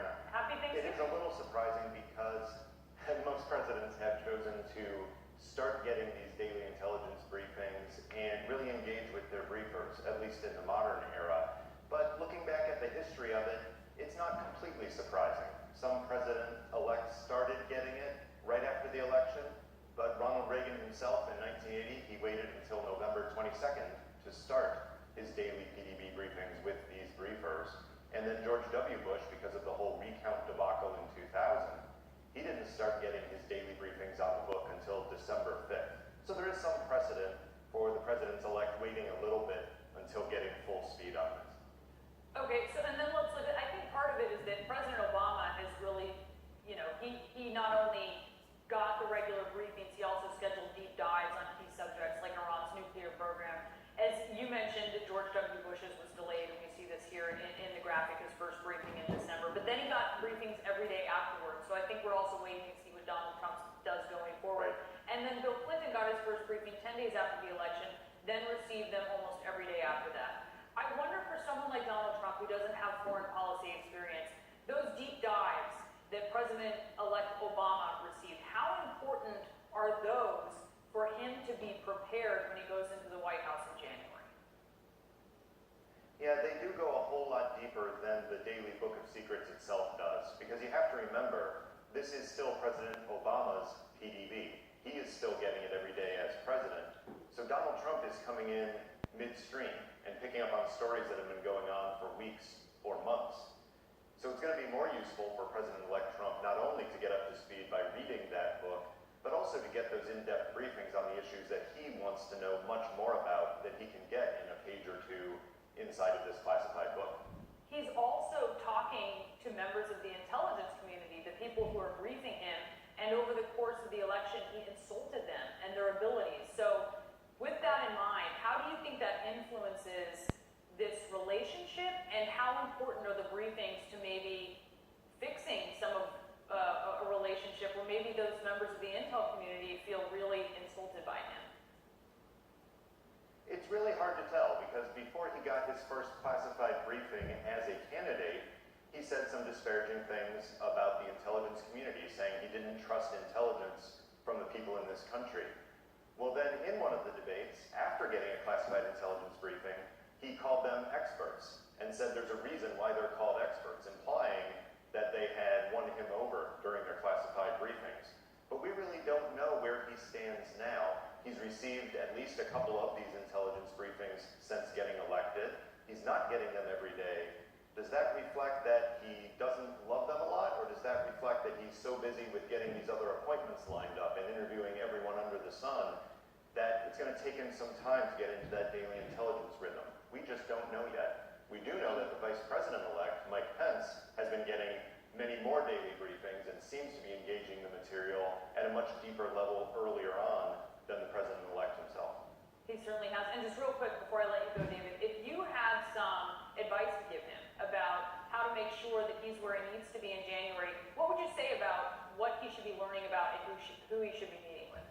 Anna. Happy It Thanksgiving. is a little surprising because most presidents have chosen to start getting these daily intelligence briefings and really engage with their briefers, at least in the modern era. But looking back at the history of it, it's not completely surprising. Some president-elects started getting it right after the election, but Ronald Reagan himself in 1980, he waited until November 22nd to start his daily PDB briefings with these briefers. And then George W. Bush, because of the whole recount debacle in 2000, he didn't start getting his daily briefings on the book until December 5th. So there is some precedent for the presidents-elect waiting a little bit until getting full speed on this. Okay, so and then let's look at, I think part of it is that President Obama has really, he not only got the regular briefings, he also scheduled deep dives on key subjects like Iran's nuclear program. As you mentioned, George W. Bush's was delayed, and we see this here in the graphic, his first briefing in December. But then he got briefings every day afterwards. So I think we're also waiting to see what Donald Trump does going forward. And then Bill Clinton got his first briefing 10 days after the election, then received them almost every day after that. I wonder for someone like Donald Trump, who doesn't have foreign policy experience, those deep dives that President-elect Obama received, how important are those for him to be prepared when he goes into the White House in January? Yeah, they do go a whole lot deeper than the Daily Book of Secrets itself does, because you have to remember, this is still President Obama's PDB. He is still getting it every day as president. So Donald Trump is coming in midstream and picking up on stories that have been going on for weeks or months. So it's going to be more useful for President-elect Trump not only to get up to speed by reading that book, but also to get those in-depth briefings on the issues that he wants to know much more about than he can get in a page or two inside of this classified book. He's also talking to members of the intelligence community, the people who are briefing him, and over the course of the election, he insulted them and their abilities. So with that in mind, how do you think that influences this relationship, and how important are the briefings to maybe fixing some of a relationship where maybe those members of the intel community feel really insulted by him? It's really hard to tell, because before he got his first classified briefing as a candidate, he said some disparaging things about the intelligence community, saying he didn't trust intelligence from the people in this country. Well, then in one of the debates, after getting a classified intelligence briefing, he called them experts and said there's a reason why they're called experts, implying that they had won him over during their classified briefings. But we really don't know where he stands now. He's received at least a couple of these intelligence briefings since getting elected. He's not getting them every day. Does that reflect that he doesn't love them a lot, or does that reflect that he's so busy with getting these other appointments lined up and interviewing everyone under the sun that it's going to take him some time to get into that daily intelligence rhythm? We just don't know yet. We do know that the Vice President-elect, Mike Pence, has been getting many more daily briefings and seems to be engaging the material at a much deeper level earlier on than the President-elect himself. He certainly has. And just real quick before I let you go, David, if you had some advice to give him about how to make sure that he's where he needs to be in January, what would you say about what he should be learning about and who he should be meeting with?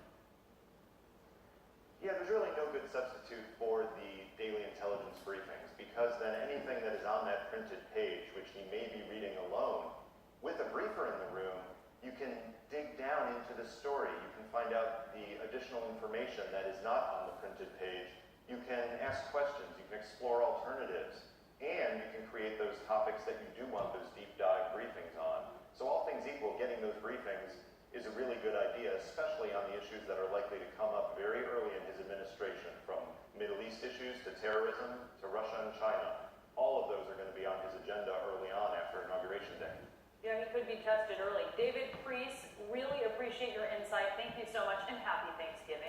Yeah, there's really no good substitute for the daily intelligence briefings, because then anything that is on that printed page, which he may be reading alone, with a briefer in the room, you can dig down into the story. You can find out the additional information that is not on the printed page. You can ask questions. You can explore alternatives. And you can create those topics that you do want those deep dive briefings on. So all things equal, getting those briefings is a really good idea, especially on the issues that are likely to come up very early in his administration, from Middle East issues to terrorism to Russia and China. All of those are going to be on his agenda early on after Inauguration Day. Yeah, he could be tested early. David Priess, really appreciate your insight. Thank you so much, and happy Thanksgiving.